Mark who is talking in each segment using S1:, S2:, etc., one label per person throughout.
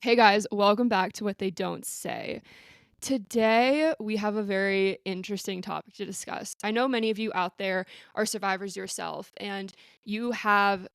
S1: Hey guys, welcome back to What They Don't Say. Today, we have a very interesting topic to discuss. I know many of you out there are survivors yourself, and you have,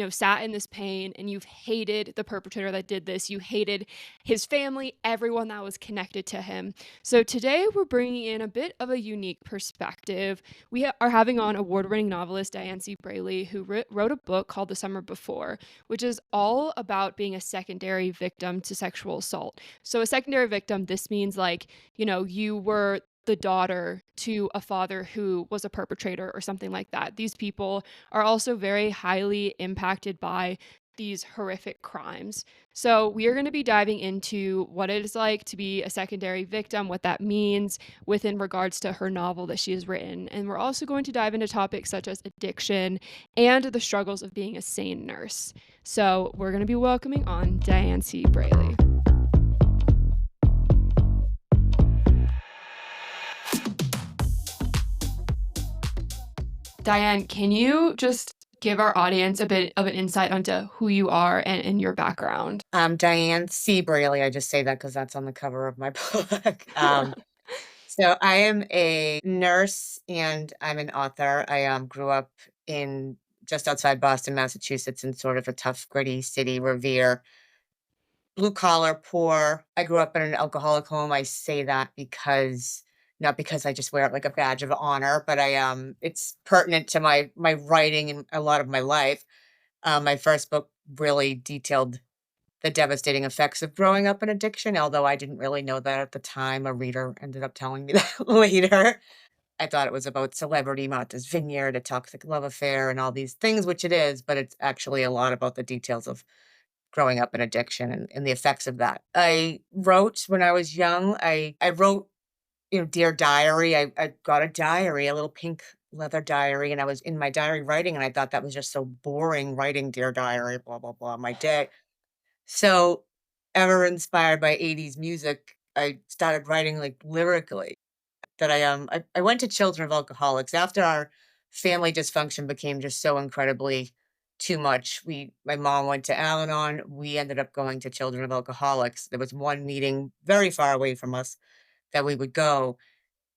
S1: sat in this pain and you've hated the perpetrator that did this. You hated his family, everyone that was connected to him. So, today, we're bringing in a bit of a unique perspective. We are having on award winning novelist Dianne C. Braley, who wrote a book called The Summer Before, which is all about being a secondary victim to sexual assault. So, a secondary victim, this means like, you were the daughter to a father who was a perpetrator or something like that. These people are also very highly impacted by these horrific crimes. So, we are going to be diving into what it is like to be a secondary victim, what that means within regards to her novel that she has written. And we're also going to dive into topics such as addiction and the struggles of being a SANE nurse. So, we're going to be welcoming on Dianne C. Braley. Dianne, can you just give our audience a bit of an insight onto who you are and your background?
S2: Dianne C. Braley, I just say that because that's on the cover of my book. So I am a nurse and I'm an author. I grew up in just outside Boston, Massachusetts, in sort of a tough, gritty city, Revere, blue collar, poor. I grew up in an alcoholic home. I say that because not because I just wear it like a badge of honor, but it's pertinent to my writing and a lot of my life. My first book really detailed the devastating effects of growing up in addiction, although I didn't really know that at the time. A reader ended up telling me that later. I thought it was about celebrity, Martha's Vineyard, a toxic love affair, and all these things, which it is, but it's actually a lot about the details of growing up in addiction and the effects of that. I wrote when I was young. I wrote, Dear Diary. I got a diary, a little pink leather diary, and I was in my diary writing, and I thought that was just so boring writing Dear Diary, blah, blah, blah, my day. So, ever inspired by '80s music, I started writing, like, lyrically. I went to Children of Alcoholics after our family dysfunction became just so incredibly too much. My mom went to Al-Anon, we ended up going to Children of Alcoholics. There was one meeting very far away from us that we would go,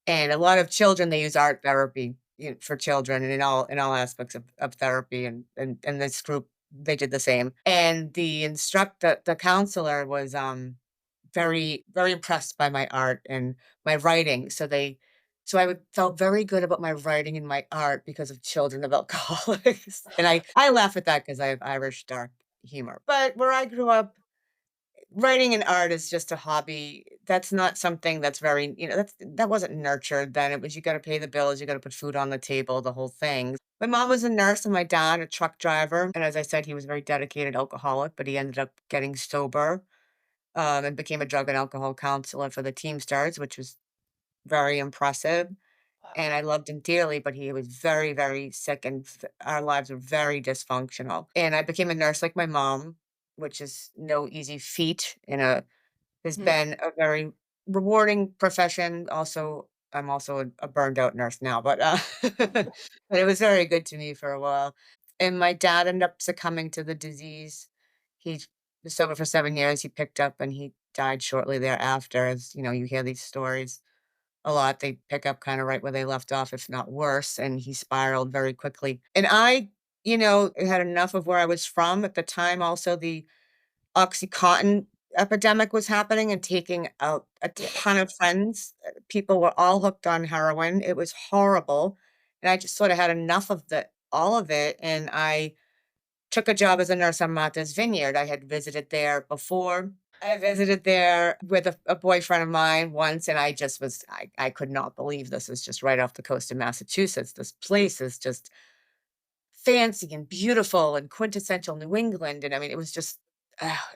S2: and a lot of children, they use art therapy, for children and in all aspects of therapy, and this group, they did the same. And the counselor was, very, very impressed by my art and my writing, so I would felt very good about my writing and my art because of Children of Alcoholics, and I laugh at that because I have Irish dark humor. But where I grew up, writing and art is just a hobby. That's not something that's very, that wasn't nurtured then. It was you gotta pay the bills, you gotta put food on the table, the whole thing. My mom was a nurse and my dad a truck driver, and as I said, he was a very dedicated alcoholic, but he ended up getting sober, and became a drug and alcohol counselor for the Teamsters, which was very impressive, and I loved him dearly, but he was very, very sick, and our lives were very dysfunctional. And I became a nurse like my mom, which is no easy feat in a has
S1: Mhm.
S2: been a very rewarding profession. Also, I'm also a burned out nurse now, but but it was very good to me for a while. And my dad ended up succumbing to the disease. He was sober for 7 years. He picked up and he died shortly thereafter. As you hear these stories a lot. They pick up kind of right where they left off, if not worse. And he spiraled very quickly. And I, had enough of where I was from at the time. Also, the Oxycontin epidemic was happening and taking out a ton of friends. People were all hooked on heroin. It was horrible, and I just sorta had enough of the all of it, and I took a job as a nurse on Martha's Vineyard. I had visited there before. I visited there with a boyfriend of mine once, and I could not believe this is just right off the coast of Massachusetts. This place is just fancy and beautiful and quintessential New England, and I mean, it was just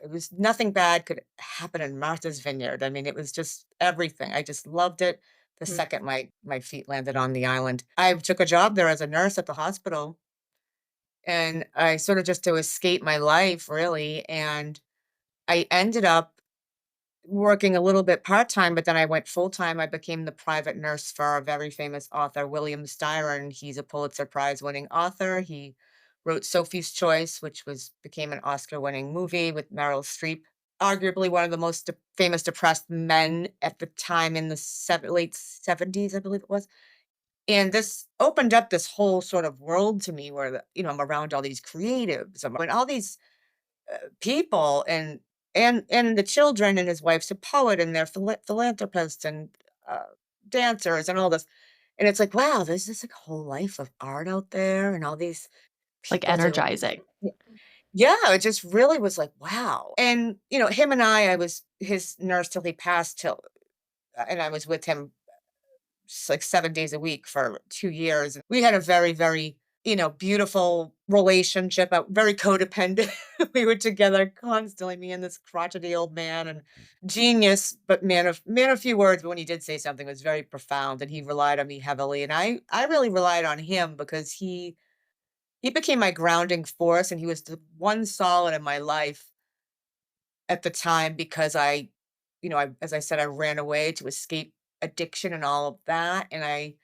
S2: it was nothing bad could happen in Martha's Vineyard. I mean, it was just everything. I just loved it the
S1: Mhm.
S2: second my feet landed on the island. I took a job there as a nurse at the hospital, and I sort of just to escape my life, really, and I ended up working a little bit part-time, but then I went full-time. I became the private nurse for a very famous author, William Styron. He's a Pulitzer Prize-winning author. He wrote Sophie's Choice, which became an Oscar-winning movie with Meryl Streep. arguably one of the most famous depressed men at the time in the late 70s, I believe it was. And this opened up this whole sort of world to me where, I'm around all these creatives, and all these people, and the children, and his wife's a poet, and they're philanthropists, and uh, dancers, and all this. And it's like, wow, there's this like whole life of art out there, and all these
S3: Like,
S2: people doing.
S3: energizing.
S2: Yeah, it just really was like, wow. And him and I was his nurse till he passed, till and I was with him like 7 days a week for 2 years. We had a very, very, beautiful relationship, very codependent. We were together constantly, me and this crotchety old man, and genius, but man of few words. But when he did say something, it was very profound, and he relied on me heavily. And I really relied on him because he became my grounding force, and he was the one solid in my life at the time, because as I said, I ran away to escape addiction and all of that, and I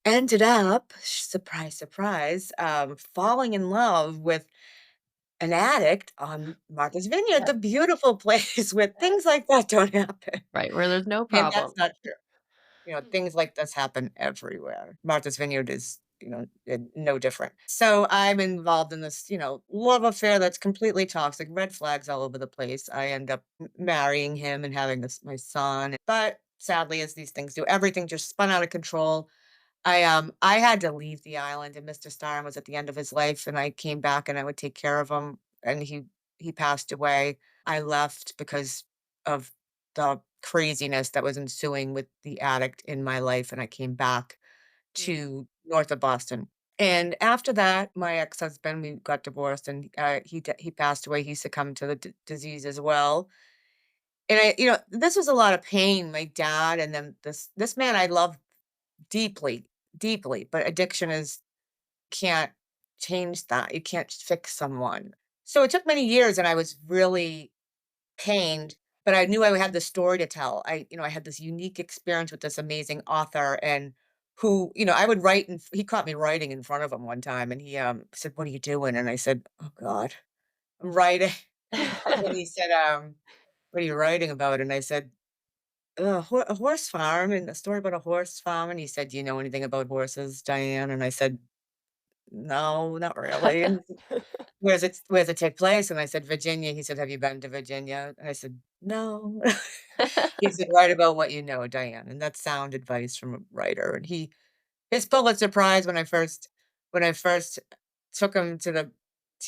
S2: ended up, surprise, surprise, falling in love with an addict on Martha's Vineyard,
S3: Yeah.
S2: the beautiful place where things like that don't happen.
S3: Right, where there's no
S2: And that's
S3: problem.
S2: not true. Things like this happen everywhere. Martha's Vineyard is, no different. So I'm involved in this, love affair that's completely toxic, red flags all over the place. I end up marrying him and having my son. But sadly, as these things do, everything just spun out of control. I had to leave the island, and Mr. Starr was at the end of his life, and I came back and I would take care of him, and he passed away. I left because of the craziness that was ensuing with the addict in my life, and I came back
S1: Mm,
S2: to north of Boston. And after that, my ex-husband, we got divorced, and he passed away. He succumbed to the disease as well. And this was a lot of pain. My dad, and then this man I love deeply, deeply, but addiction is can't change that. You can't fix someone. So it took many years, and I was really pained, but I knew I had the story to tell. I had this unique experience with this amazing author, and who, I would write, and he caught me writing in front of him one time, and he said, "What are you doing?" And I said, "Oh God, I'm writing." And he said, "What are you writing about?" And I said, a horse farm, and a story about a horse farm." And he said, "Do you know anything about horses, Diane?" And I said, "No, not really." And he said, "Where's it take place?" And I said, "Virginia." He said, "Have you been to Virginia?" And I said, "No." He said, "Write about what you know, Diane." And that's sound advice from a writer. And his Pulitzer Prize, when I first took him to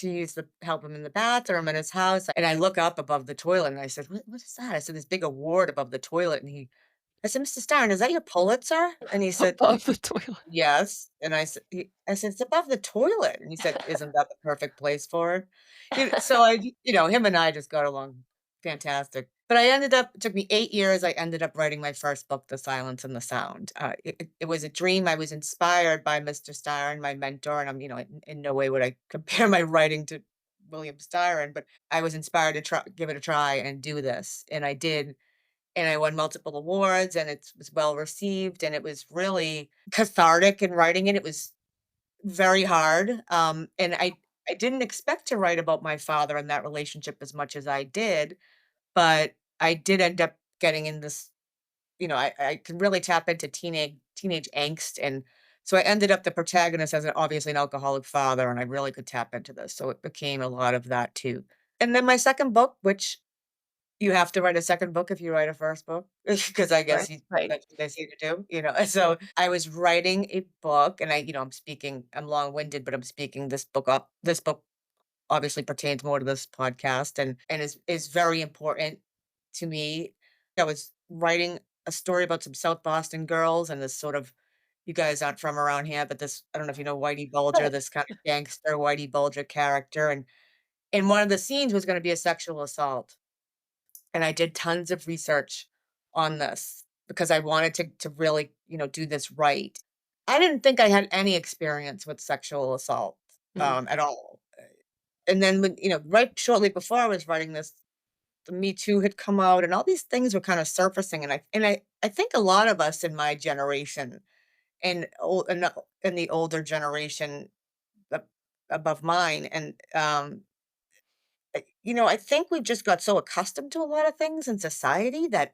S2: use the help him in the bathroom in his house, and I look up above the toilet, and I said, "What is that?" I said, "This big award above the toilet." And I said, "Mr. Stein, is that your Pulitzer?" And he said,
S1: above the toilet.
S2: "Yes." And I said, "It's above the toilet." And he said, "Isn't that the perfect place for it?" So him and I just got along fantastic. But it took me 8 years. I ended up writing my first book, The Silence and the Sound. It was a dream. I was inspired by Mr. Styron, my mentor. And in no way would I compare my writing to William Styron, but I was inspired to give it a try and do this. And I did, and I won multiple awards, and it was well received, and it was really cathartic in writing it. It was very hard, and I didn't expect to write about my father and that relationship as much as I did, but I did end up getting in this. I could really tap into teenage angst, and so I ended up the protagonist as obviously an alcoholic father, and I really could tap into this. So it became a lot of that too. And then my second book, which you have to write a second book if you write a first book, because I
S3: Right,
S2: guess
S3: right.
S2: that's what they say to do, and so I was writing a book, and I'm long-winded, but I'm speaking this book up. This book obviously pertains more to this podcast, and is very important to me. I was writing a story about some South Boston girls, and this sort of, you guys aren't from around here, but this, I don't know if you know Whitey Bulger,
S3: Right.
S2: this kind of gangster Whitey Bulger character, and one of the scenes was gonna be a sexual assault. And I did tons of research on this because I wanted to really, do this right. I didn't think I had any experience with sexual assault,
S1: Mm.
S2: at all. And then right shortly before I was writing this, the Me Too had come out, and all these things were kind of surfacing. And I think a lot of us in my generation, and the older generation, ab- above mine, and I think we just got so accustomed to a lot of things in society that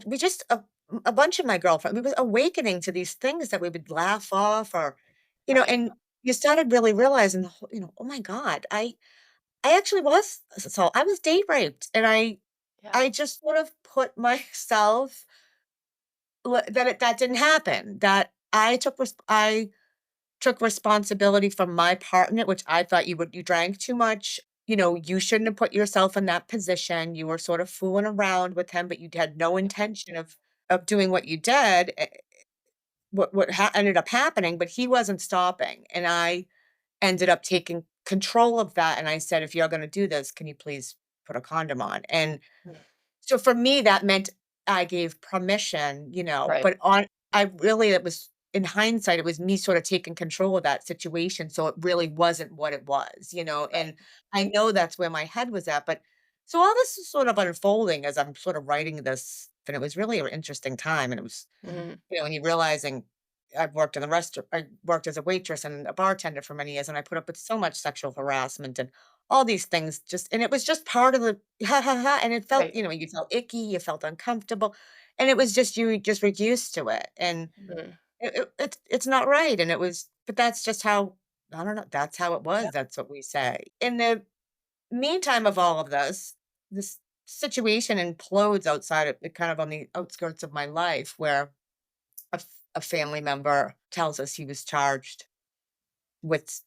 S2: we just a bunch of my girlfriend, we was awakening to these things that we would laugh off or,
S1: Right.
S2: and you started really realizing, oh my God, I actually was assault. I was date raped, and
S1: Yeah.
S2: I just sort of put myself that didn't happen. That I took responsibility from my partner, which I thought you drank too much. You shouldn't have put yourself in that position. You were sort of fooling around with him, but you had no intention of doing what you did. What ended up happening, but he wasn't stopping, and I ended up taking control of that. And I said, if you're going to do this, can you please put a condom on? And
S1: Mm.
S2: so for me, that meant I gave permission,
S1: Right.
S2: but it was in hindsight, it was me sort of taking control of that situation. So it really wasn't what it was,
S1: Right.
S2: and I know that's where my head was at. But so all this is sort of unfolding as I'm sort of writing this, and it was really an interesting time. And it was,
S1: Mhm.
S2: and you realizing I've worked in the restaurant, I worked as a waitress and a bartender for many years, and I put up with so much sexual harassment and all these things and it was just part of the ha ha ha. And it felt,
S1: Right.
S2: you felt icky, you felt uncomfortable. And it was just, you just were used to it. And
S1: Mhm.
S2: it's not right. And it was, but that's just how, I don't know, that's how it was.
S1: Yeah.
S2: That's what we say. In the meantime of all of this situation implodes outside of kind of on the outskirts of my life where a family member tells us he was charged with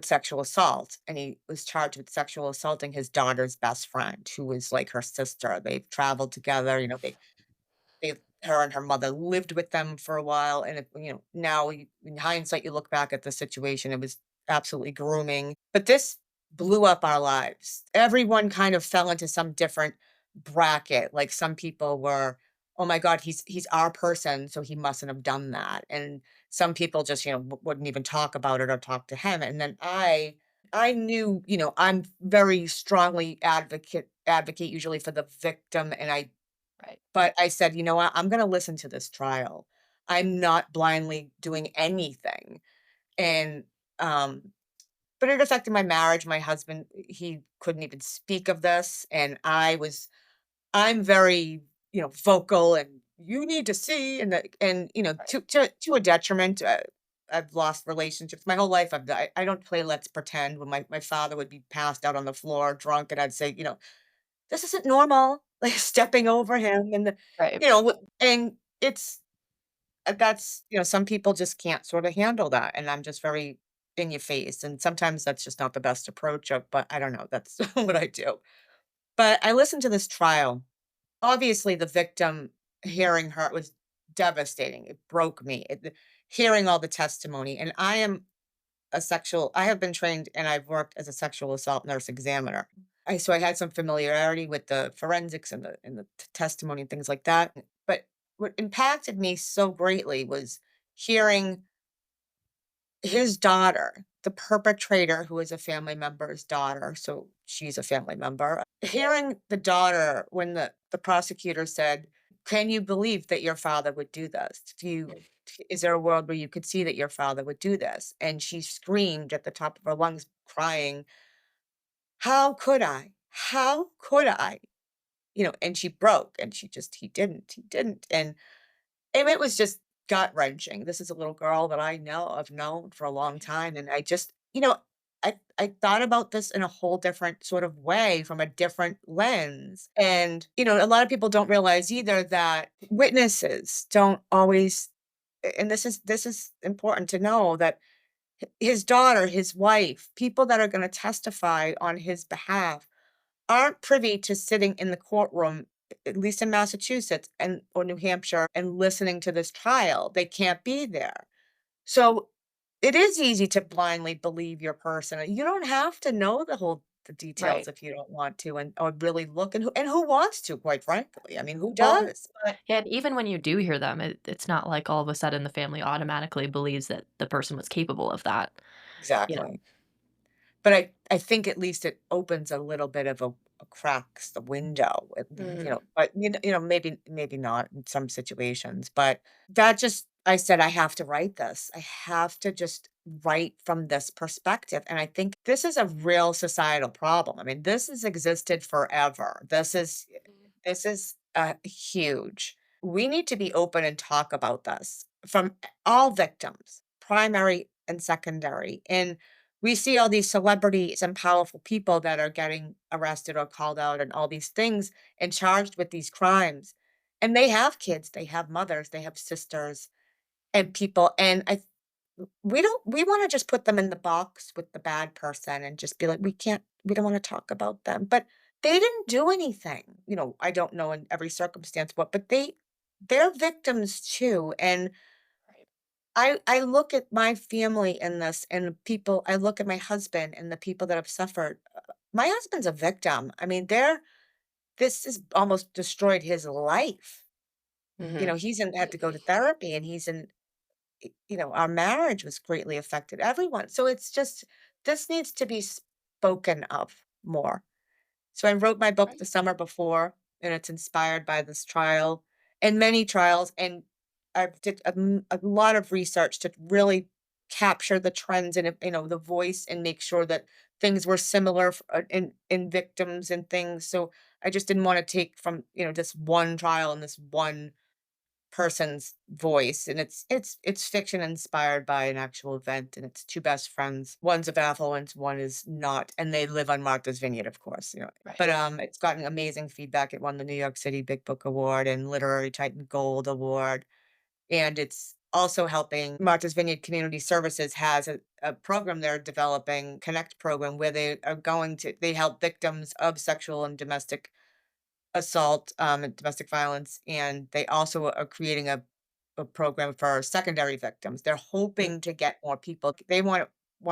S2: sexual assault, and he was charged with sexual assaulting his daughter's best friend, who was like her sister. They've traveled together, they her and her mother lived with them for a while, and now in hindsight, you look back at the situation, it was absolutely grooming. But this blew up our lives. Everyone kind of fell into some different bracket. Like some people were, oh my God, he's our person, so he mustn't have done that. And some people just, wouldn't even talk about it or talk to him. And then I knew, I'm very strongly advocate usually for the victim, and
S1: Right.
S2: but I said, "You know what? I'm gonna listen to this trial. I'm not blindly doing anything." And, but it affected my marriage. My husband, he couldn't even speak of this, and I'm very, vocal and, "You need to see," and,
S1: Right.
S2: to a detriment. I've lost relationships my whole life. I don't play let's pretend. When my father would be passed out on the floor drunk, and I'd say, "This isn't normal," like, stepping over him and
S1: Right.
S2: and it's that's some people just can't sorta handle that, and I'm just very in your face, and sometimes that's just not the best approach but I don't know, that's what I do. But I listened to this trial. Obviously, the victim, hearing her, it was devastating, it broke me, hearing all the testimony, and I have been trained and I've worked as a sexual assault nurse examiner. So I had some familiarity with the forensics and the testimony and things like that. But what impacted me so greatly was hearing his daughter, the perpetrator, who is a family member's daughter, so she's a family member. Hearing the daughter when the prosecutor said, "Can you believe that your father would do this?
S1: Mm.
S2: Is there a world where you could see that your father would do this?" And she screamed at the top of her lungs, crying, "How could I? How could I?" And she broke and he didn't. And it was just gut-wrenching. This is a little girl that I've known for a long
S1: Right.
S2: time, and I just I thought about this in a whole different sort of way from a different lens, and, a lot of people don't realize either that witnesses don't always and this is important to know that his daughter, his wife, people that are gonna testify on his behalf aren't privy to sitting in the courtroom, at least in Massachusetts and or New Hampshire, and listening to this trial. They can't be there. So it is easy to blindly believe your person. You don't have to know the details
S1: Right.
S2: if you don't want to and or really look, and who wants to, quite frankly. I mean, who
S3: Well,
S2: does? But
S3: yeah, and even when you do hear them, it's not like all of a sudden the family automatically believes that the person was capable of that, you know?
S2: exactly. But I think at least it opens a little bit of a cracks the window,
S1: Mhm.
S2: but, maybe not in some situations, but that just I said, "I have to write this. I have to just write from this perspective. And I think this is a real societal problem. I mean, this has existed forever. This is huge. We need to be open and talk about this from all victims, primary and secondary. And we see all these celebrities and powerful people that are getting arrested or called out and all these things and charged with these crimes. And they have kids, they have mothers, they have sisters and people. And we wanna just put them in the box with the bad person and just be like, we don't wanna talk about them, but they didn't do anything, I don't know in every circumstance what, but they're victims too, and
S1: Right.
S2: I look at my family in this and the people I look at my husband and the people that have suffered. My husband's a victim. I mean, this has almost destroyed his life.
S3: Mhm.
S2: He's had to go to
S1: Completely.
S2: therapy and he's in our marriage was greatly affected, everyone. So it's just, this needs to be spoken of more. So I wrote my book the
S1: Right.
S2: summer before, and it's inspired by this trial and many trials. And I did a lot of research to really capture the trends and the voice and make sure that things were similar in victims and things. So I just didn't want to take from this one trial and this one person's voice, and it's fiction inspired by an actual event, and it's 2 best friends. One's of affluence, one is not, and they live on Martha's Vineyard, of course,
S1: Right.
S2: but, it's gotten amazing feedback. It won the New York City Big Book Award and Literary Titan Gold Award, and it's also helping. Martha's Vineyard Community Services has a program they're developing, Connect program, where they help victims of sexual and domestic assault, and domestic violence, and they also are creating a program for secondary victims. They're
S3: Mm.
S2: hoping to get more people. They wanna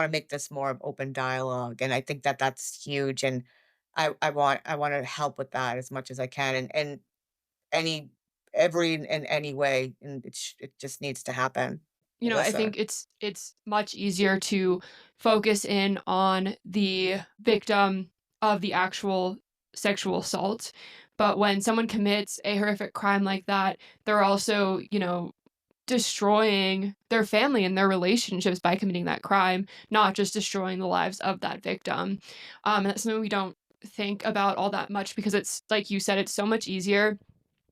S2: make this more of open dialogue, and I think that that's huge, and I wanna help with that as much as I can, and any every in any way, and it just needs to happen.
S1: I
S2: Alyssa.
S1: think it's much easier to focus in on the victim of the actual sexual assault. But when someone commits a horrific crime like that, they're also, destroying their family and their relationships by committing that crime, not just destroying the lives of that victim. And that's something we don't think about all that much because it's like you said, it's so much easier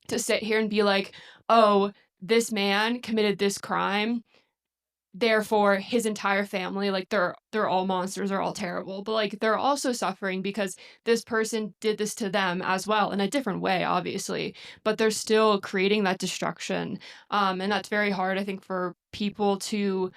S1: to sit here and be like, oh, this man committed this crime, therefore his entire family, like they're all monsters, they're all terrible, but like they're also suffering because this person did this to them as well in a different way, obviously, but they're still creating that destruction. And that's very hard, I think, for people to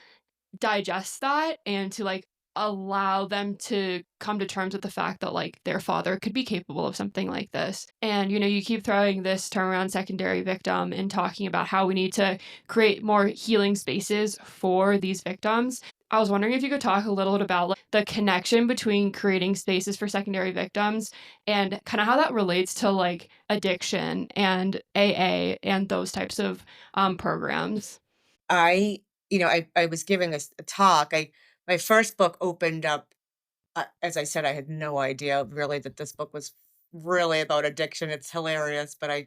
S1: digest that and to like allow them to come to terms with the fact that like their father could be capable of something like this. And you keep throwing this term around secondary victim and talking about how we need to create more healing spaces for these victims. I was wondering if you could talk a little bit about like, the connection between creating spaces for secondary victims and kind of how that relates to like addiction and AA and those types of programs.
S2: I I was giving a talk. My first book opened up. As I said, I had no idea really that this book was really about addiction. It's hilarious, but I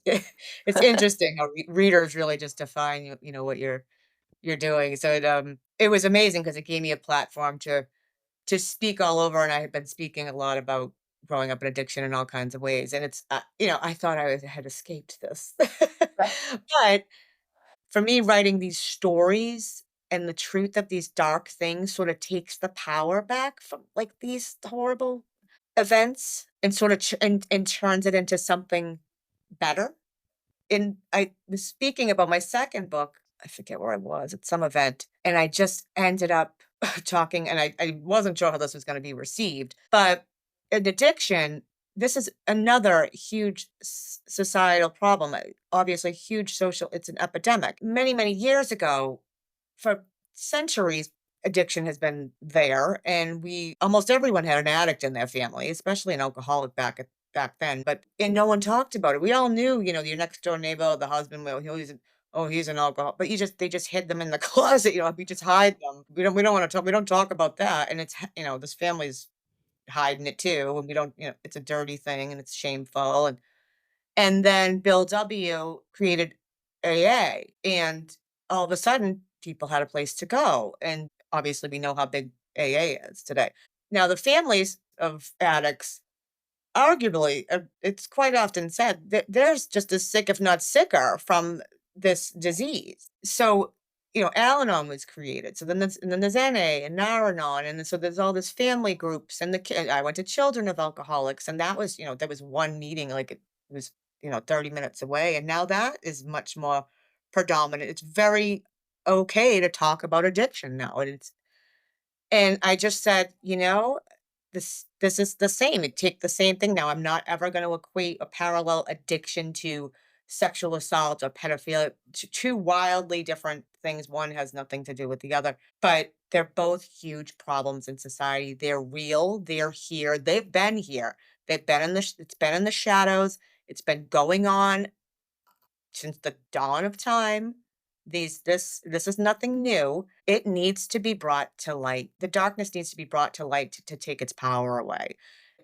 S2: it's interesting how readers really just define what you're doing. So it was amazing because it gave me a platform to speak all over, and I had been speaking a lot about growing up in addiction in all kinds of ways. And it's I thought had escaped this,
S3: Right.
S2: but for me, writing these stories and the truth of these dark things sort of takes the power back from like these horrible events and sort of and turns it into something better. And I was speaking about my second book. I forget where I was at some event, and I just ended up talking, and I wasn't sure how this was going to be received, but in addiction, this is another huge societal problem. Obviously, huge social. It's an epidemic. Many, many years ago, for centuries, addiction has been there, and we almost everyone had an addict in their family, especially an alcoholic back then. But and no one talked about it. We all knew, your next door neighbor, the husband, well, he's an alcoholic. But they just hid them in the closet. We just hide them. We don't want to talk. We don't talk about that. And this family's hiding it too, and we don't. It's a dirty thing and it's shameful. And then Bill W. created AA, and all of a sudden, people had a place to go, and obviously we know how big AA is today. Now the families of addicts, arguably, it's quite often said that they're just as sick, if not sicker, from this disease. So, Al-Anon was created. So then there's NA and Nar-Anon, and then so there's all this family groups, and I went to Children of Alcoholics, and that was, there was one meeting, like it was, 30 minutes away, and now that is much more predominant. It's very okay to talk about addiction now, and I just said, this is the same. It take the same thing now. I'm not ever going to equate a parallel addiction to sexual assault or pedophilia. Two wildly different things. One has nothing to do with the other, but they're both huge problems in society. They're real. They're here. They've been here. They've been in it's been in the shadows. It's been going on since the dawn of time. This is nothing new. It needs to be brought to light. The darkness needs to be brought to light to take its power away.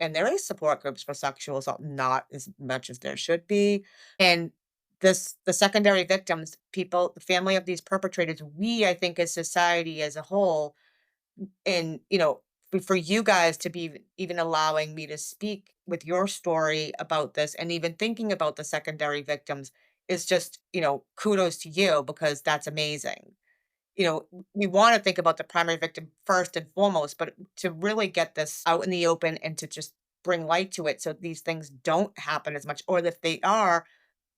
S2: And there is support groups for sexual assault, not as much as there should be. And the secondary victims, people, the family of these perpetrators, we, I think, as society as a whole, and for you guys to be even allowing me to speak with your story about this and even thinking about the secondary victims is just, kudos to you, because that's amazing. We want to think about the primary victim first and foremost, but to really get this out in the open and to just bring light to it so these things don't happen as much, or if they are,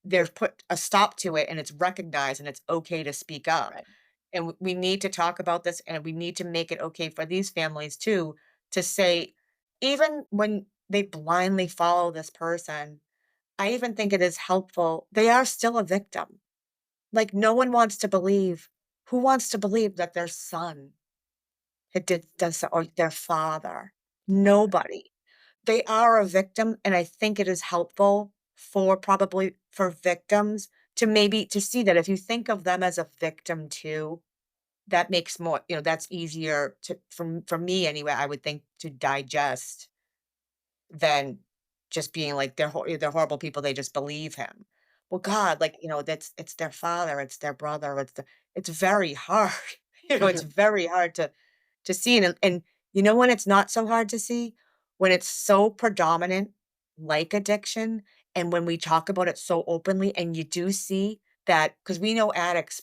S2: there's put a stop to it and it's recognized and it's okay to speak up.
S3: Right.
S2: And we need to talk about this, and we need to make it okay for these families too, to say, even when they blindly follow this person, I even think it is helpful. They are still a victim. Like, no one wants to believe, who wants to believe that their son had did does or their father? Nobody. They are a victim, and I think it is helpful for probably for victims to maybe to see that if you think of them as a victim too, that makes more, that's easier to for me anyway, I would think, to digest than just being like they're horrible people, they just believe him. Well, God, like, that's it's their father, it's their brother, it's very hard. It's
S3: Mhm.
S2: very hard to see, and when it's not so hard to see? When it's so predominant, like addiction, and when we talk about it so openly, and you do see that, because we know addicts,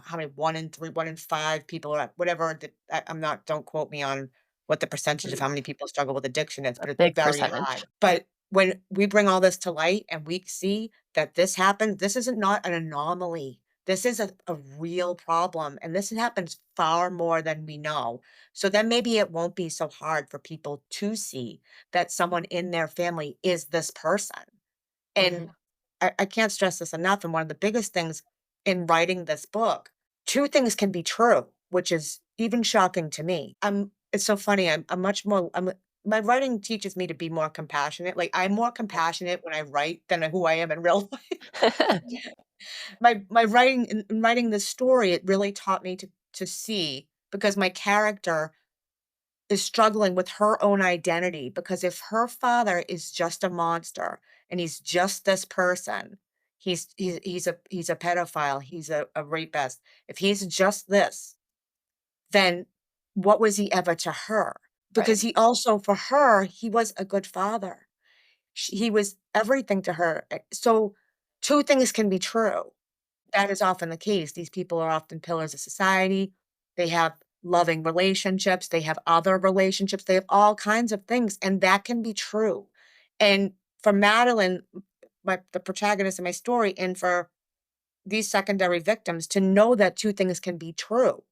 S2: how many 1 in 3, 1 in 5 people are whatever I'm not, don't quote me on what the percentage of
S3: Mhm.
S2: how many people struggle with addiction is,
S3: A
S2: but it's
S3: big
S2: very high.
S3: percentage.
S2: But when we bring all this to light and we see that this happens, this isn't not an anomaly. This is a real problem, and this happens far more than we know. So then maybe it won't be so hard for people to see that someone in their family is this person. And
S3: Mhm.
S2: I can't stress this enough. And one of the biggest things in writing this book, two things can be true, which is even shocking to me. It's so funny. I'm much more, my writing teaches me to be more compassionate. Like, I'm more compassionate when I write than who I am in real life. My writing in writing this story, it really taught me to see, because my character is struggling with her own identity, because if her father is just a monster and he's just this person, he's a pedophile, he's a rapist. If he's just this, then what was he ever to her?
S3: Right.
S2: Because he also, for her, he was a good father. He was everything to her. So two things can be true. That is often the case. These people are often pillars of society. They have loving relationships, they have other relationships, they have all kinds of things, and that can be true. And for Madeline, the protagonist of my story, and for these secondary victims to know that two things can be true,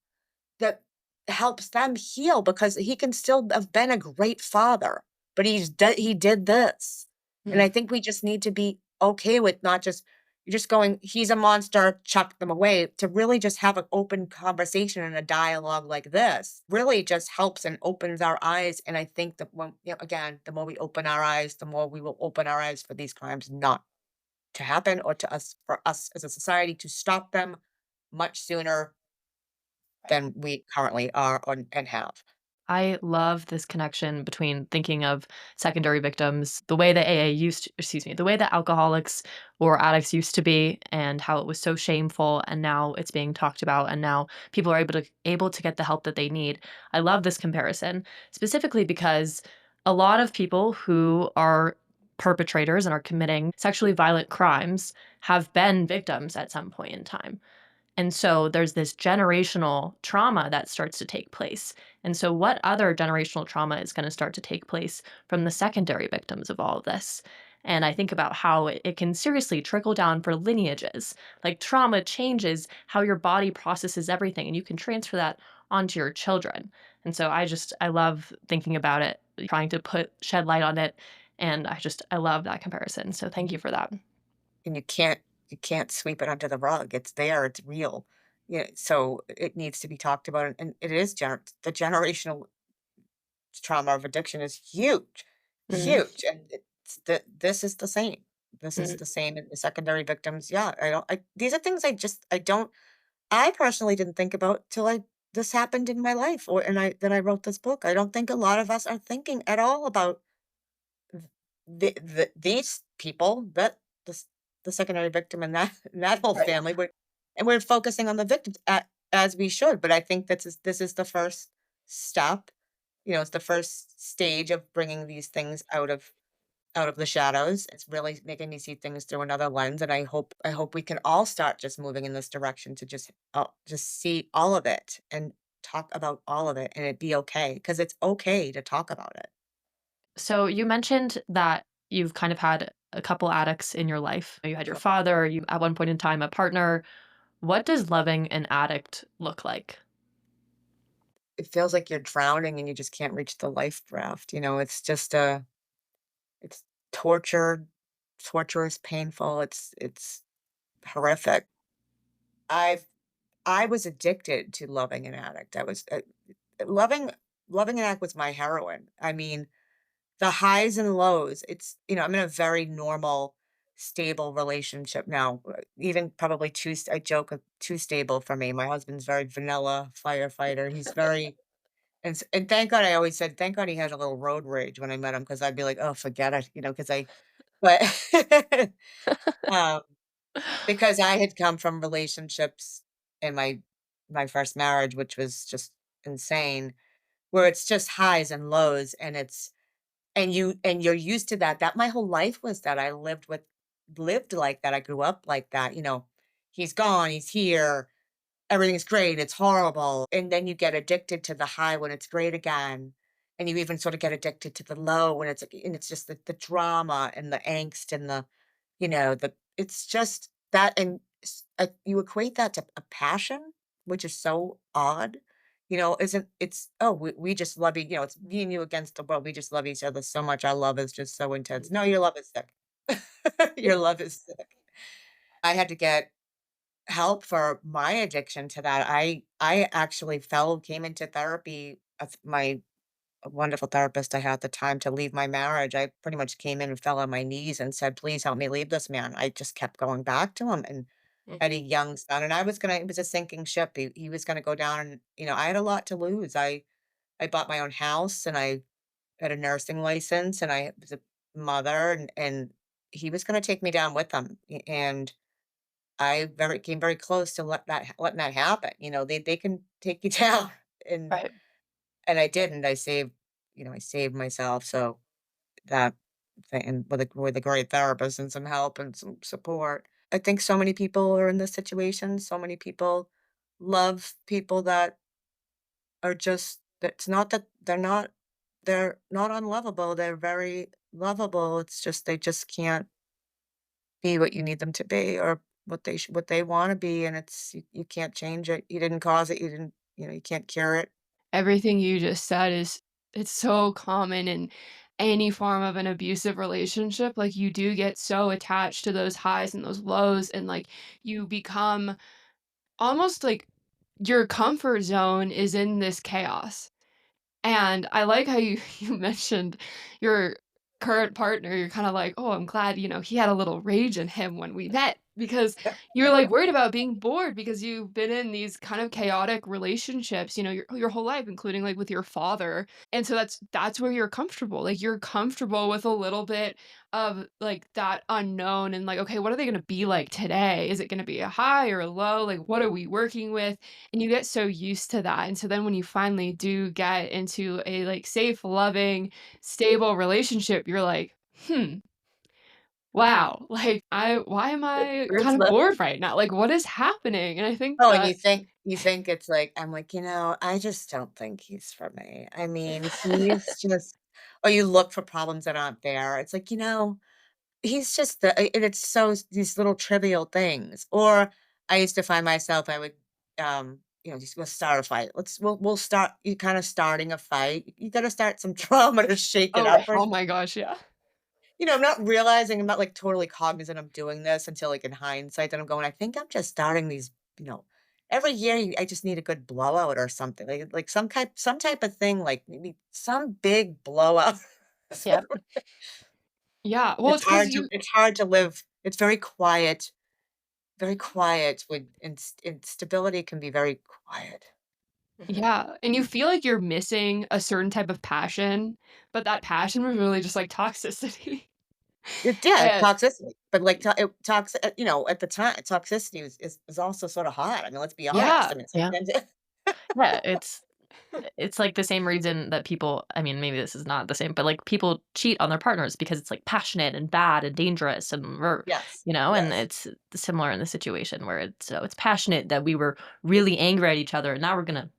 S2: that helps them heal, because he can still have been a great father, but he did this. And
S3: Mm.
S2: I think we just need to be okay with not just you're just going, "He's a monster, chuck them away," to really just have an open conversation and a dialogue like this really just helps and opens our eyes, and I think that when again, the more we open our eyes, the more we will open our eyes for these crimes not to happen, or to us for us as a society to stop them much sooner
S3: Right.
S2: than we currently are and have.
S3: I love this connection between thinking of secondary victims, the way that AA used to, excuse me, the way that alcoholics or addicts used to be and how it was so shameful and now it's being talked about and now people are able to get the help that they need. I love this comparison specifically because a lot of people who are perpetrators and are committing sexually violent crimes have been victims at some point in time. And so there's this generational trauma that starts to take place. And so, what other generational trauma is going to start to take place from the secondary victims of all of this? And I think about how it can seriously trickle down for lineages. Like trauma changes how your body processes everything, and you can transfer that onto your children. And so, I love thinking about it, trying to shed light on it. And I love that comparison. So, thank you for that.
S2: And you can't sweep it under the rug. It's there, it's real. Yeah, so it needs to be talked about, and it is the generational trauma of addiction is huge,
S3: Mhm.
S2: huge, and this is the same. This is
S3: Mhm.
S2: the same in the secondary victims. Yeah, I don't. These are things I don't. I personally didn't think about till I this happened in my life, or and I that I wrote this book. I don't think a lot of us are thinking at all about these people that the secondary victim and that and that whole
S3: Right.
S2: family. We're focusing on the victims as we should. But I think this is the first step. It's the first stage of bringing these things out of the shadows. It's really making me see things through another lens, and I hope we can all start just moving in this direction to just see all of it and talk about all of it, and it be okay because it's okay to talk about it.
S3: So you mentioned that you've kind of had a couple addicts in your life. You had your
S2: Sure.
S3: father, you at one point in time a partner. What does loving an addict look like?
S2: It feels like you're drowning and you just can't reach the life raft. It's just it's torture, torturous, painful. It's horrific. I've I was addicted to loving an addict. I was loving loving an addict was my heroine. I mean, the highs and lows. I'm in a very normal, stable relationship now. Even probably I joke too stable for me. My husband's very vanilla firefighter. He's very and thank God I always said, "Thank God he had a little road rage," when I met him, because 'cause I'd be like, "Oh, forget it," because but, um, because I had come from relationships in my first marriage, which was just insane, where it's just highs and lows, and you're used to that. My whole life was that. I lived like that. I grew up like that. He's gone, he's here. Everything's great, it's horrible, and then you get addicted to the high when it's great again, and you even sort of get addicted to the low when it's just the drama and the angst and it's just that, and you equate that to a passion, which is so odd, isn't it's, "Oh, we just love it's me and you against the world, we just love each other so much, our love is just so intense." No, your love is sick. Your love is sick. I had to get help for my addiction to that. I actually came into therapy. My wonderful therapist I had at the time, to leave my marriage. I pretty much came in and fell on my knees and said, "Please help me leave this man." I just kept going back to him, and I had a
S3: Mhm.
S2: young son, and it was a sinking ship. He was gonna go down, and I had a lot to lose. I bought my own house, and I had a nursing license, and I was a mother, and he was gonna take me down with him. And I very came very close to letting that happen. They can take you down, and
S3: Right.
S2: I didn't. I saved myself. So that and with a great therapist and some help and some support. I think so many people are in this situation. So many people love people that are just that's not that they're not unlovable. They're very lovable. It's just they just can't be what you need them to be, or what they wanna be, and you can't change it. You didn't cause it, you can't cure it.
S1: Everything you just said is it's so common in any form of an abusive relationship. Like, you do get so attached to those highs and those lows, and, like, you become almost like your comfort zone is in this chaos. And I like how you you mentioned your current partner. You're kinda like, "Oh, I'm glad, he had a little rage in him when we met." because you're, like, worried about being bored because you've been in these kind of chaotic relationships, your whole life, including, like, with your father, and so that's where you're comfortable, like, you're comfortable with a little bit of, like, that unknown and, like, "Okay, what are they gonna be like today? Is it gonna be a high or a low? Like, what are we working with?" And you get so used to that, and so then when you finally do get into a, like, safe, loving, stable relationship, you're like, "Hmm, wow, like, I why am I
S3: Where's
S1: kind of
S3: the
S1: bored right now? Like, what is happening?" And I think
S2: Oh, and
S1: that
S2: you think it's like I'm like, I just don't think he's for me. I mean, he's just or you look for problems that aren't there. It's like, he's just and it's so these little trivial things. Or I used to find myself, I would, just we'll start a fight. We'll start you kind of starting a fight. You got to start some trauma to shake it
S1: oh,
S2: up or
S1: oh my gosh, yeah.
S2: I'm not realizing, I'm not, like, totally cognizant I'm doing this until, like, in hindsight, then I'm going, "I think I'm just starting these," every year I just need a good blowout or something, like some type of thing, like, maybe some big blowout. So,
S3: yeah.
S1: Yeah, well, it's because
S2: it's hard to live it's very quiet with instability can be very quiet. Mhm.
S1: yeah, and you feel like you're missing a certain type of passion, but that passion was really just, like, toxicity.
S2: It's
S1: And
S2: toxicity, but, like, at the time, toxicity is also sorta hot, I mean, let's be honest,
S1: yeah,
S2: I mean,
S3: Yeah.
S2: sometimes
S3: Yeah, it's like the same reason that people, I mean, maybe this is not the same, but, like, people cheat on their partners because it's, like, passionate and bad and dangerous and
S2: Yes,
S3: and
S2: yes.
S3: it's similar in the situation where it's passionate that we were really angry at each other, and now we're gonna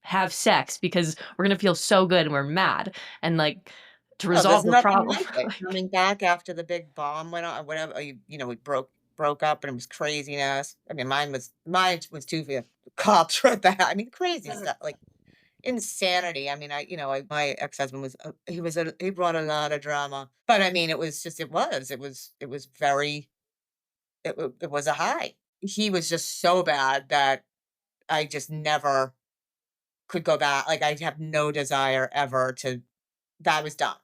S3: have sex because we're gonna feel so good and we're mad, and, like, to
S2: Oh, there's
S3: resolve the
S2: nothing
S3: problem,
S2: like it.
S3: like
S2: Coming back after the big bomb went on or whatever, or we broke up and it was craziness. I mean, mine was too the cops were that. I mean, crazy stuff, like insanity. I mean, my ex-husband was he brought a lot of drama. But I mean, it was very it was a high. He was just so bad that I just never could go back. Like I have no desire ever to that was done.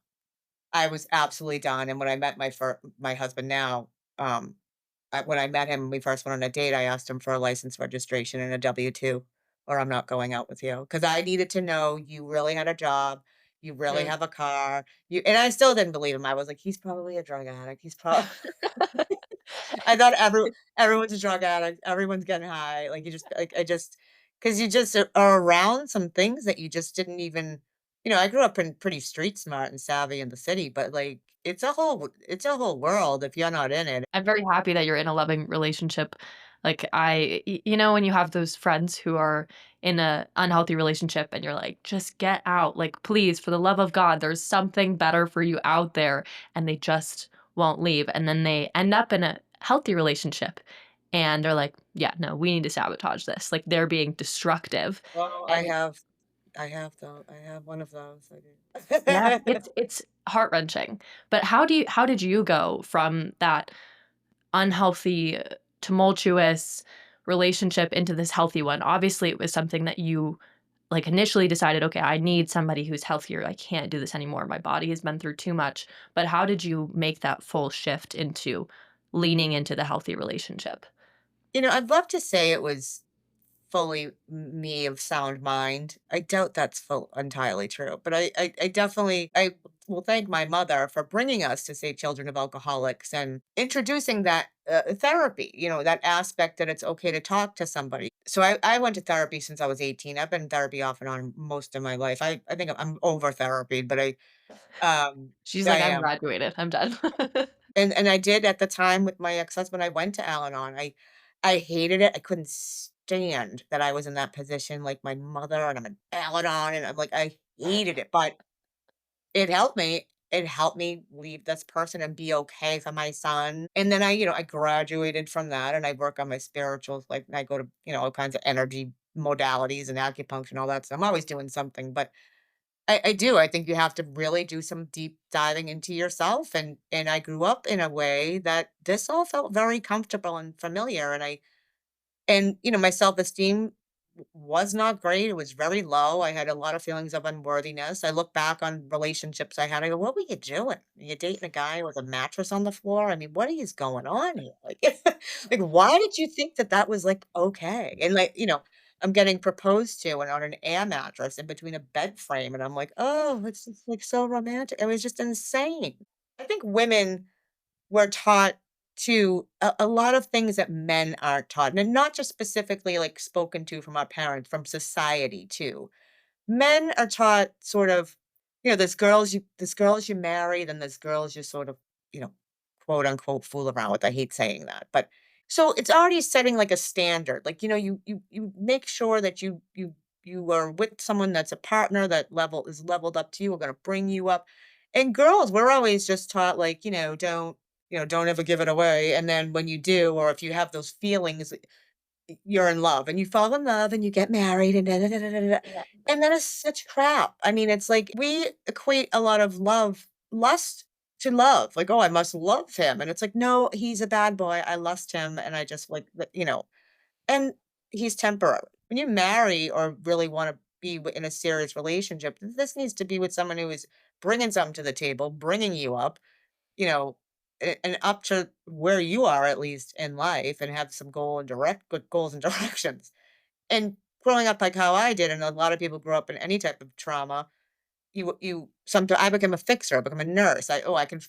S2: I was absolutely done, and when I met my husband now, when I met him, we first went on a date, I asked him for a license registration and a W-2, or I'm not going out with you, because I needed to know you really had a job, you really
S1: mm.
S2: have a car, and I still didn't believe him, I was like, "He's probably a drug addict, he's probably." I thought everyone's a drug addict, everyone's getting high, like, you just like, I just, because you just are around some things that you just didn't even I grew up in pretty street smart and savvy in the city, but, like, it's a whole world if you're not in it.
S3: I'm very happy that you're in a loving relationship. Like, when you have those friends who are in a unhealthy relationship and you're like, "Just get out. Like, please, for the love of God, there's something better for you out there," and they just won't leave, and then they end up in a healthy relationship, and they're like, "Yeah, no, we need to sabotage this." Like, they're being destructive,
S2: Well,
S3: and
S2: I have one of those, I
S3: yeah,
S2: do.
S3: it's heart-wrenching. But how did you go from that unhealthy, tumultuous relationship into this healthy one? Obviously, it was something that you, like, initially decided, "Okay, I need somebody who's healthier. I can't do this anymore. My body has been through too much." But how did you make that full shift into leaning into the healthy relationship?
S2: I'd love to say it was fully me of sound mind. I doubt that's full entirely true, but I definitely I will thank my mother for bringing us to Save Children of Alcoholics and introducing that therapy. That aspect that it's okay to talk to somebody. So I went to therapy since I was 18. I've been in therapy off and on most of my life. I think I'm over therapied, but
S3: She's
S2: I
S3: like, "I'm
S2: am.
S3: graduated. I'm done."
S2: And I did at the time with my ex-husband, I went to Al-Anon. I hated it. I couldn't stand that I was in that position, like my mother, and I'm an Al-Anon, and I'm like, I hated it, but it helped me. It helped me leave this person and be okay for my son. And then I graduated from that and I work on my spirituals, like I go to, all kinds of energy modalities and acupuncture and all that. So I'm always doing something, but I do. I think you have to really do some deep diving into yourself, and I grew up in a way that this all felt very comfortable and familiar, and my self-esteem was not great. It was very low. I had a lot of feelings of unworthiness. I look back on relationships I had. I go, "What were you doing? You dating a guy with a mattress on the floor? I mean, what is going on here? Like, like, why did you think that that was like okay?" And like, I'm getting proposed to and on an air mattress in between a bed frame, and I'm like, "Oh, it's just like so romantic." It was just insane. I think women we're taught to a lot of things that men aren't taught, and not just specifically like spoken to from our parents, from society too. Men are taught sort of, there's girls you marry, then there's girls you sort of, you know, quote unquote fool around with. I hate saying that. But so it's already setting like a standard. Like, you make sure that you are with someone that's a partner that leveled up to you, we're gonna bring you up. And girls, we're always just taught like, don't ever give it away. And then when you do, or if you have those feelings, you're in love and you fall in love and you get married and da, da, da, da, da, da,
S3: Yeah.
S2: and that is such crap. I mean, it's like we equate a lot of lust to love. Like, oh, I must love him. And it's like, no, he's a bad boy. I lust him and I just like, and he's temporary. When you marry or really want to be in a serious relationship, this needs to be with someone who is bringing something to the table, bringing you up, you know, and up to where you are at least in life and have some good goals and directions. And growing up like how I did, and a lot of people grow up in any type of trauma, I became a fixer, I became a nurse. I can,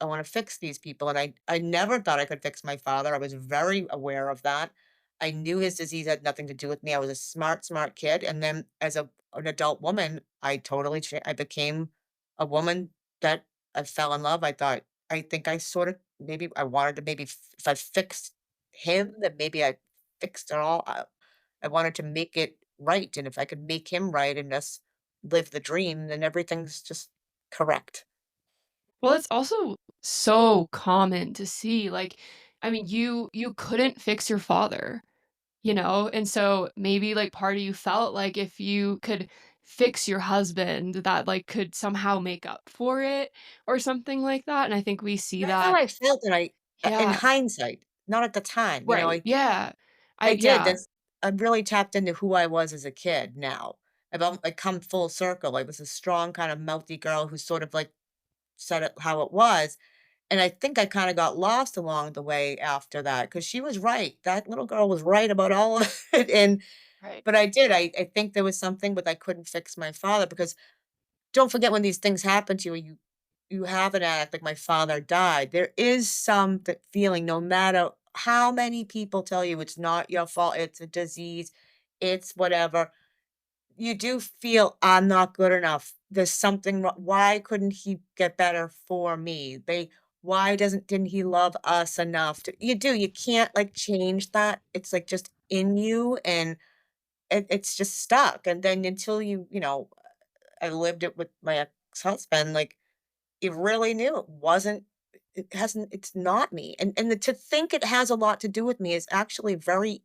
S2: I want to fix these people. And I never thought I could fix my father. I was very aware of that. I knew his disease had nothing to do with me. I was a smart kid. And then as an adult woman, I became a woman that I fell in love. I think I sort of, maybe I wanted to, if I fixed him, then maybe I fixed it all. I wanted to make it right. And if I could make him right and us live the dream, then everything's just correct.
S1: Well, it's also so common to see, like, I mean, you couldn't fix your father, you know? And so maybe like part of you felt like if you could fix your husband, that like could somehow make up for it or something like that. And I think we see
S2: That's how
S1: that.
S2: I felt, and in
S1: Yeah,
S2: hindsight, not at the time,
S1: right. Yeah.
S2: I did
S1: Yeah,
S2: this. I really tapped into who I was as a kid now. I come full circle. I was a strong kind of mouthy girl who sort of like said it how it was. And I think I kind of got lost along the way after that because she was right. That little girl was right about all of it.
S1: right.
S2: But I did. I think there was something, but I couldn't fix my father because don't forget when these things happen to you, you have an addict, like my father died. There is some that feeling, no matter how many people tell you it's not your fault, it's a disease, it's whatever. You do feel I'm not good enough. There's something wrong. Why couldn't he get better for me? Why didn't he love us enough to you do, you can't like change that. It's like just in you and it's just stuck. And then until I lived it with my ex-husband, like, he really knew it's not me, and to think it has a lot to do with me is actually very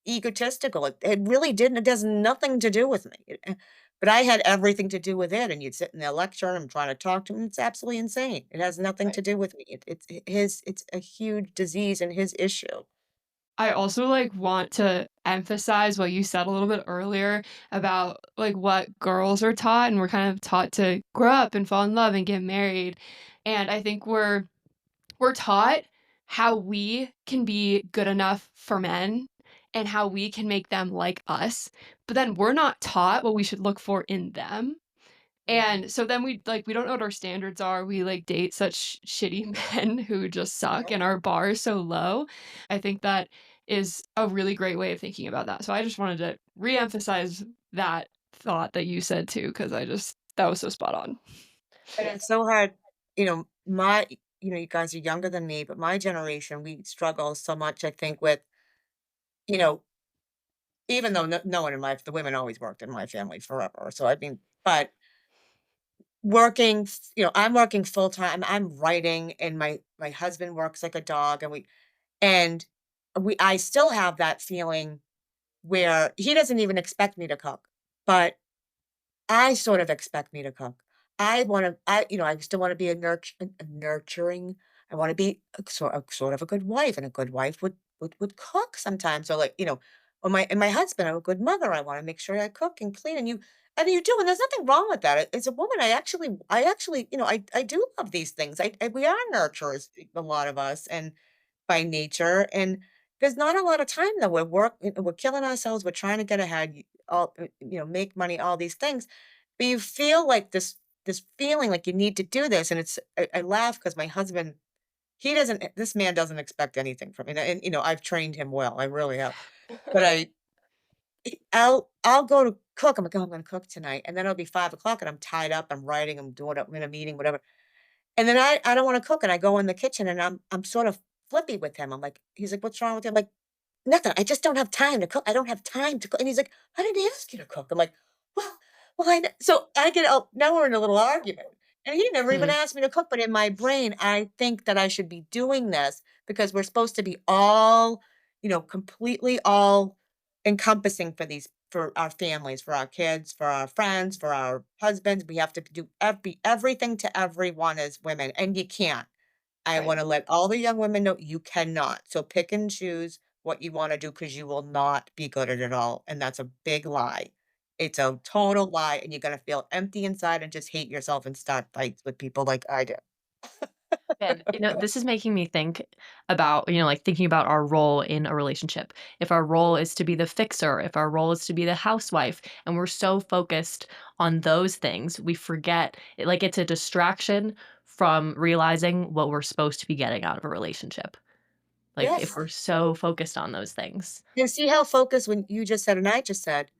S2: egotistical. It really didn't, it has nothing to do with me, but I had everything to do with it, and you'd sit in there lecturing, I'm trying to talk to him, it's absolutely insane. It has nothing to
S1: Right.
S2: do with me. It's a huge disease and his issue.
S1: I also like want to emphasize what you said a little bit earlier about like what girls are taught, and we're kind of taught to grow up and fall in love and get married. And I think we're taught how we can be good enough for men and how we can make them like us, but then we're not taught what we should look for in them.
S2: Mhm.
S1: And so then we don't know what our standards are. We like date such shitty men who just suck and our bar is so low. I think that is a really great way of thinking about that. So I just wanted to reemphasize that thought that you said too, because that was so spot on.
S2: And it's so hard, my you guys are younger than me, but my generation, we struggle so much, I think, with, you know, even though no one in the women always worked in my family forever. So I mean, but I'm working full time. I'm writing, and my husband works like a dog, and I still have that feeling where he doesn't even expect me to cook, but I sort of expect me to cook. I still wanna be a nurturing. I wanna be a sort of a good wife, and a good wife would cook sometimes. So, like, Or my husband, I'm a good mother. I want to make sure I cook and clean, and you do, and there's nothing wrong with that. As a woman, I actually, I do love these things. We are nurturers, a lot of us, and by nature, and there's not a lot of time though. We're killing ourselves. We're trying to get ahead, make money, all these things, but you feel like this feeling like you need to do this, and I laugh because my husband, he doesn't. This man doesn't expect anything from me, and I've trained him well. I really have, but I'll go to cook. I'm like, "Oh, I'm gonna cook tonight," and then it'll be 5 o'clock, and I'm tied up, I'm writing, I'm doing I'm in a meeting, whatever, and then I don't wanna cook, and I go in the kitchen, and I'm sort of flippy with him. I'm like, he's like, "What's wrong with you?" I'm like, "Nothing, I just don't have time to cook. I don't have time to cook," and he's like, "I didn't ask you to cook." I'm like, "Well I kn" so I get out now we're in a little argument, and he never even
S3: Mhm.
S2: asked me to cook, but in my brain, I think that I should be doing this because we're supposed to be all, completely all encompassing for our families, for our kids, for our friends, for our husbands. We have to do everything to everyone as women, and you can't. I
S1: Right.
S2: wanna let all the young women know you cannot. So pick and choose what you wanna do because you will not be good at it all, and that's a big lie. It's a total lie, and you're gonna feel empty inside and just hate yourself and start fights with people like I do.
S3: And, this is making me think about, like thinking about our role in a relationship. If our role is to be the fixer, if our role is to be the housewife, and we're so focused on those things, we forget, like it's a distraction from realizing what we're supposed to be getting out of a relationship. Like if
S2: Yes.
S3: we're so focused on those things.
S2: You see how focused when you just said and I just said,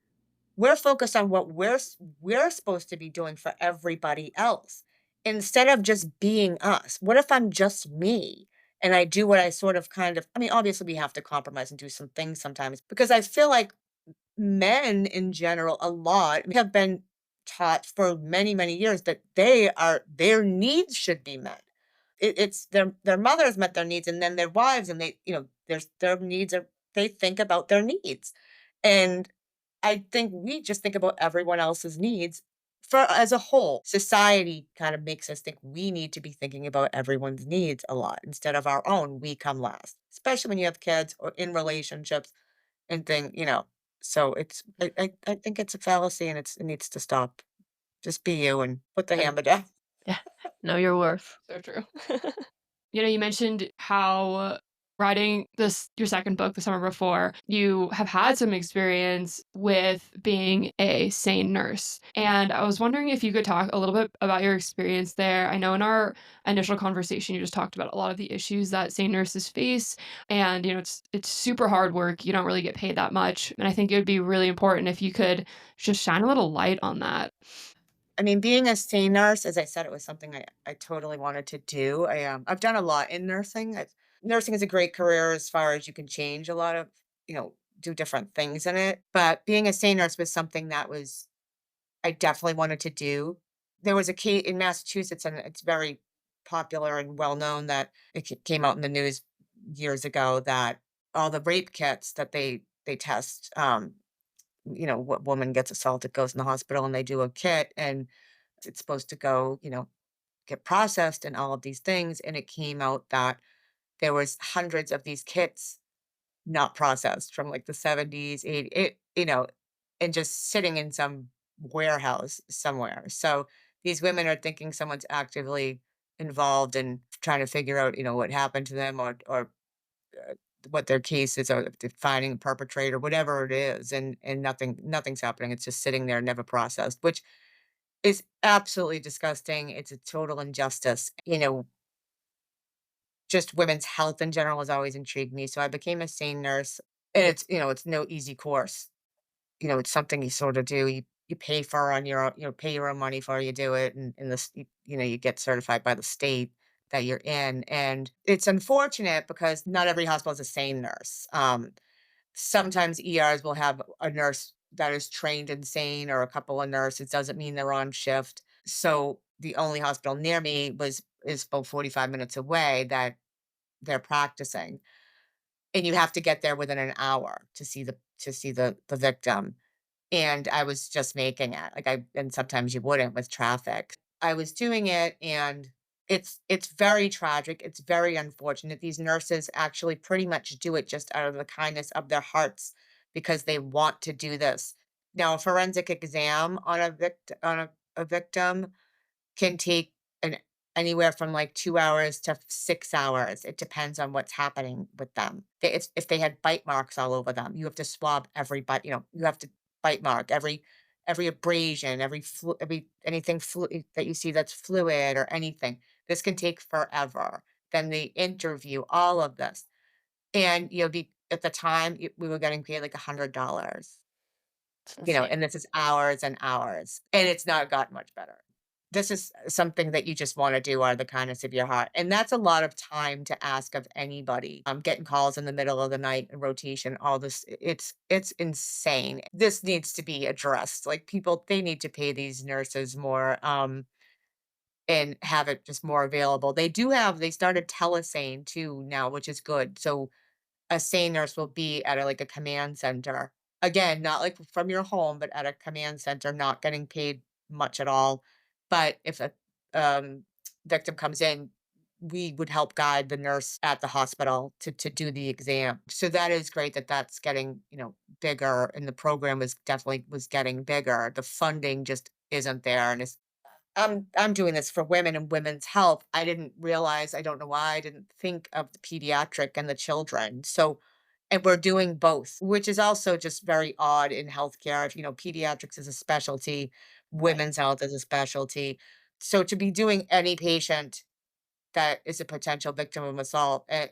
S2: we're focused on what we're supposed to be doing for everybody else instead of just being us. What if I'm just me and I do what I sort of kind of I mean, obviously we have to compromise and do some things sometimes because I feel like men in general a lot have been taught for many, many years that their needs should be met. It's their mothers met their needs and then their wives and their needs are they think about their needs. And I think we just think about everyone else's needs for as a whole. Society kind of makes us think we need to be thinking about everyone's needs a lot instead of our own. We come last, especially when you have kids or in relationships and So I think it's a fallacy and it needs to stop. Just be you and put the
S3: And
S2: hammer down.
S3: yeah, know your worth.
S1: So true. You mentioned how writing this your second book the summer before, you have had some experience with being a SANE nurse. And I was wondering if you could talk a little bit about your experience there. I know in our initial conversation you just talked about a lot of the issues that SANE nurses face and it's super hard work. You don't really get paid that much. And I think it would be really important if you could just shine a little light on that.
S2: I mean, being a SANE nurse, as I said, it was something I totally wanted to do. I've done a lot in nursing. Nursing is a great career as far as you can change a lot of, do different things in it. But being a SANE nurse was something that was I definitely wanted to do. There was a case in Massachusetts, and it's very popular and well known that came out in the news years ago that all the rape kits that they test, what woman gets assaulted goes in the hospital and they do a kit and it's supposed to go, get processed and all of these things. And it came out that there was hundreds of these kits not processed from like the 70s, 80s, and just sitting in some warehouse somewhere. So these women are thinking someone's actively involved in trying to figure out, what happened to them or uh, what their case is or if they're finding a perpetrator, whatever it is, and nothing's happening. It's just sitting there, never processed, which is absolutely disgusting. It's a total injustice. Just women's health in general has always intrigued me. So I became a SANE nurse. And it's no easy course. It's something you sort of do. You pay for on your own, pay your own money for you do it. And this, you get certified by the state that you're in. And it's unfortunate because not every hospital is a SANE nurse. Sometimes ERs will have a nurse that is trained in SANE or a couple of nurses. Doesn't mean they're on shift. So the only hospital near me is about 45 minutes away that they're practicing, and you have to get there within an hour to see the victim. And I was just making it. And sometimes you wouldn't with traffic. I was doing it and it's very tragic. It's very unfortunate. These nurses actually pretty much do it just out of the kindness of their hearts because they want to do this. Now, a forensic exam on a victim can take an anywhere from, like, 2 hours to 6 hours. It depends on what's happening with them. They if they had bite marks all over them, you have to swab every bite, you have to bite mark every abrasion, every anything that you see that's fluid or anything. This can take forever. Then the interview, all of this. And, be at the time, we were getting paid, like, $100.
S3: It's insane.
S2: And this is hours and hours, and it's not gotten much better. This is something that you just wanna do out of the kindness of your heart, and that's a lot of time to ask of anybody. Getting calls in the middle of the night, rotation, all this, it's insane. This needs to be addressed, like, people, they need to pay these nurses more, and have it just more available. They started telesane too now, which is good, so a SANE nurse will be at like a command center. Again, not like from your home, but at a command center, not getting paid much at all. But if a um, victim comes in, we would help guide the nurse at the hospital to do the exam. So that is great that that's getting, bigger, and the program was getting bigger. The funding just isn't there, and it's I'm doing this for women and women's health. I didn't realize, I don't know why I didn't think of the pediatric and the children. So, and we're doing both, which is also just very odd in healthcare. If, pediatrics is a specialty,
S3: Right.
S2: women's health is a specialty. So to be doing any patient that is a potential victim of assault. And,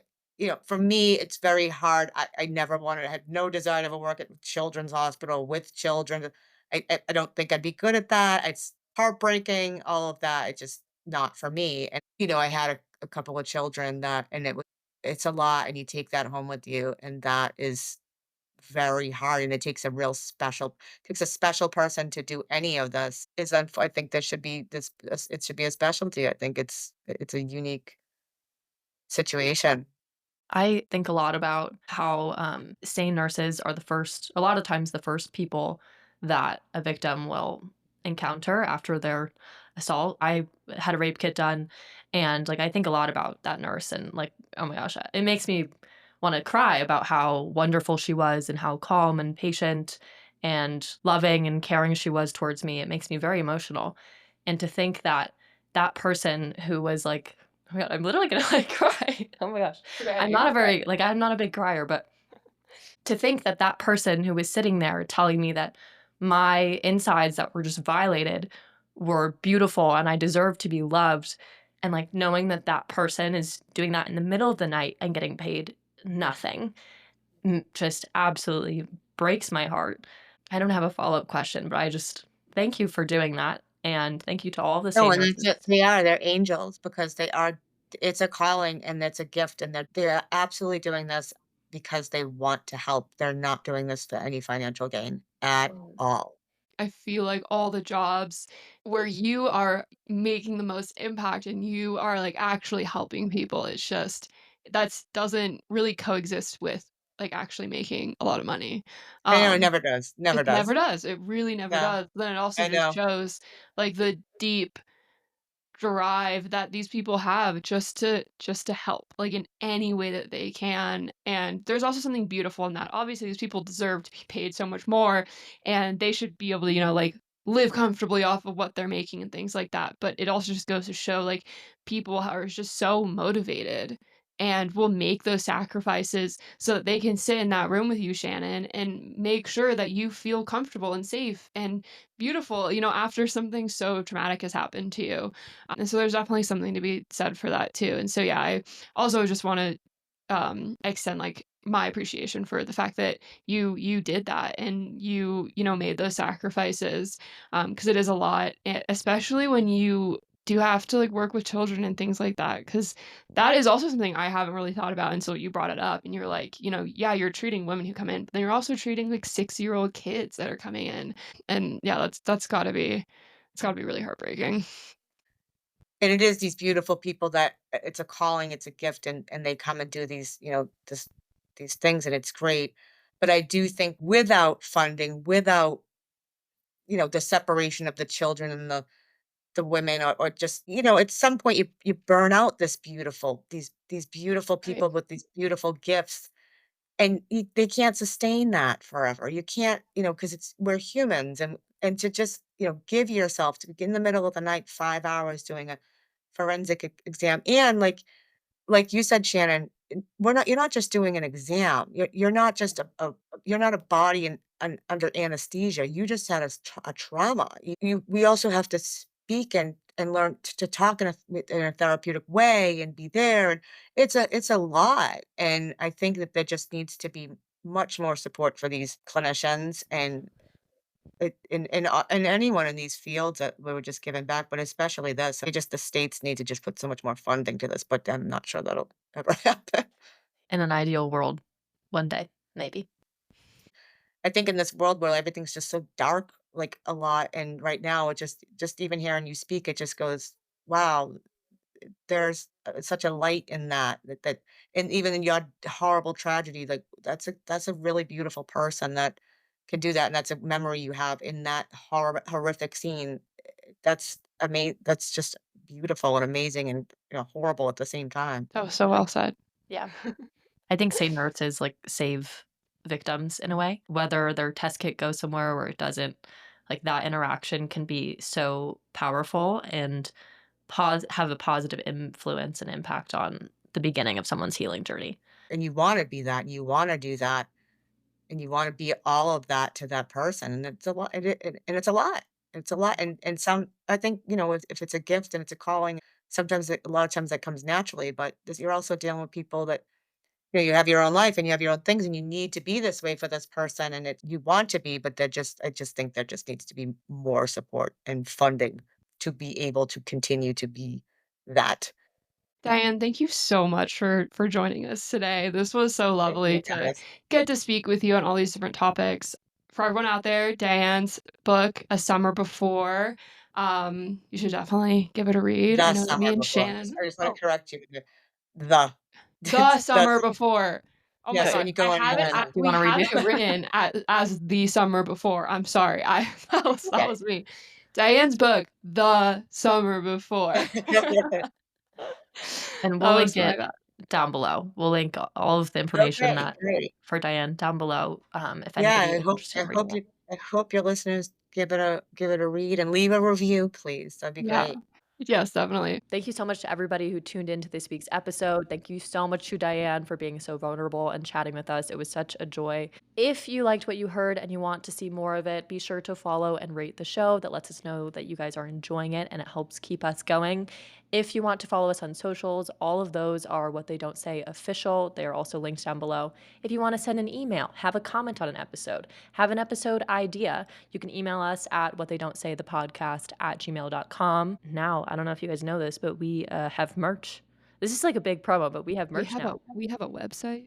S2: for me, it's very hard. I never wanted, I had no desire to ever work at children's hospital with children. I don't think I'd be good at that. It's heartbreaking, all of that. It's just not for me. And, I had a couple of children and it's a lot. And you take that home with you. And that is very hard. And it takes a special person to do any of this. I think there should be it should be a specialty. I think it's a unique situation.
S3: I think a lot about how SANE nurses are a lot of times, the first people that a victim will encounter after their assault. I had a rape kit done, and like I think a lot about that nurse, and like, oh my gosh, it makes me want to cry about how wonderful she was and how calm and patient and loving and caring she was towards me. It makes me very emotional. And to think that that person who was like, oh my god, I'm literally gonna like cry. Oh my gosh.
S1: Okay.
S3: I'm not a big crier, but to think that that person who was sitting there telling me that my insides that were just violated were beautiful and I deserve to be loved, and like knowing that that person is doing that in the middle of the night and getting paid nothing, just absolutely breaks my heart. I don't have a follow-up question, but I just thank you for doing that, and thank you to all the
S2: No,
S3: SANE
S2: and that's
S3: nurses.
S2: it. They're angels because it's a calling and it's a gift, and they're absolutely doing this because they want to help. They're not doing this for any financial gain at all.
S1: I feel like all the jobs where you are making the most impact and you are, like, actually helping people, it's just that's doesn't really coexist with, like, actually making a lot of money.
S2: I know, it
S1: Um,
S2: never does, never
S1: it never
S2: does.
S1: does, it really never
S2: Yeah,
S1: does. Then it also
S2: I
S1: just
S2: know.
S1: shows, like, the deep drive that these people have just to help, like, in any way that they can, and there's also something beautiful in that. Obviously, these people deserve to be paid so much more, and they should be able to, like, live comfortably off of what they're making and things like that, but it also just goes to show, like, people are just so motivated and will make those sacrifices so that they can sit in that room with you, Shannon, and make sure that you feel comfortable and safe and beautiful, after something so traumatic has happened to you. And so there's definitely something to be said for that too. And so yeah, I also just want to extend like my appreciation for the fact that you did that and you made those sacrifices because it is a lot, especially when you do have to like work with children and things like that because that is also something I haven't really thought about until you brought it up and you're like, yeah, you're treating women who come in, but then you're also treating like 6-year-old kids that are coming in. And yeah, that's gotta be really heartbreaking.
S2: And it is these beautiful people that it's a calling, it's a gift, and they come and do these things, and it's great. But I do think without funding, without, the separation of the children and the women, or just, at some point you burn out these beautiful
S1: Right.
S2: people with these beautiful gifts. and they can't sustain that forever. You can't, because we're humans, and to just, give yourself to get in the middle of the night 5 hours doing a forensic exam, and like you said, Shannon, you're not just doing an exam. You're not just you're not a body under anesthesia. You just had a trauma. We also have to speak and learn to talk in a therapeutic way and be there. And it's a lot. And I think that there just needs to be much more support for these clinicians and anyone in these fields that we were just giving back, but especially this. The states need to just put so much more funding to this, but I'm not sure that'll ever happen.
S3: In an ideal world, one day, maybe.
S2: I think in this world where everything's just so dark, like a lot, and right now it just even hearing you speak, it just goes, wow, there's such a light in that, and even in your horrible tragedy, like that's a really beautiful person that can do that, and that's a memory you have in that horrific scene. That's that's just beautiful and amazing and, horrible at the same time.
S1: That was so well said.
S3: Yeah. I think SANE nurses, like, save victims in a way, whether their test kit goes somewhere or it doesn't, like, that interaction can be so powerful and have a positive influence and impact on the beginning of someone's healing journey.
S2: And you wanna be that, and you wanna do that, and you wanna be all of that to that person, and it's a lot, and it's a lot. It's a lot, and some I think, if it's a gift and it's a calling, sometimes a lot of times that comes naturally, but this you're also dealing with people that, you have your own life and you have your own things, and you need to be this way for this person, and you want to be, but I just think there just needs to be more support and funding to be able to continue to be that.
S1: Diane, thank you so much for joining us today. This was so
S2: Thank you,
S1: lovely to
S2: guys.
S1: get to speak with you on all these different topics. For everyone out there, Diane's book, A Summer Before, you should definitely give it a read. I
S2: The
S1: know that me
S2: summer
S1: and
S2: before.
S1: Shannon
S2: I just wanna
S1: oh,
S2: correct you. The.
S1: The Summer
S2: That's
S1: Before. Oh my
S2: yes,
S3: Okay.
S2: when
S1: gosh,
S2: you
S1: I
S2: go
S1: have it
S2: online.
S1: I
S3: Do you
S1: we
S3: wanna
S1: have
S3: redo
S1: it written as The Summer Before. I'm sorry. I that
S2: Okay.
S1: was me. Diane's book, The Summer Before.
S3: And we'll
S1: That was
S3: link
S1: my
S3: it
S1: bad.
S3: down below. We'll link all of the information
S2: Okay,
S3: that
S2: great.
S3: for Diane down below, if
S2: Yeah,
S3: anybody is interested in reading it.
S2: I hope your listeners give it a read and leave a review, please. That'd be
S1: Yeah.
S2: great.
S1: Yes, definitely.
S3: Thank you so much to everybody who tuned into this week's episode. Thank you so much to Diane for being so vulnerable and chatting with us. It was such a joy. If you liked what you heard and you want to see more of it, be sure to follow and rate the show. That lets us know that you guys are enjoying it and it helps keep us going. If you want to follow us on socials, all of those are What They Don't Say official. They are also linked down below. If you want to send an email, have a comment on an episode, have an episode idea, you can email us at whattheydon'tsaythepodcast@gmail.com. Now, I don't know if you guys know this, but we have merch. This is like a big promo, but we have merch now.
S1: We have a website,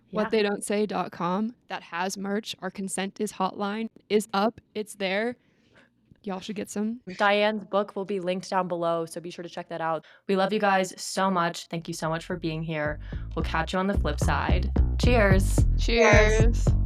S3: Yeah.
S1: whattheydon'tsay.com, that has merch. Our consent is hotline is up. It's there. Y'all should get some.
S3: Diane's book will be linked down below, so be sure to check that out. We love you guys so much. Thank you so much for being here. We'll catch you on the flip side. Cheers.
S2: Cheers.
S1: Cheers.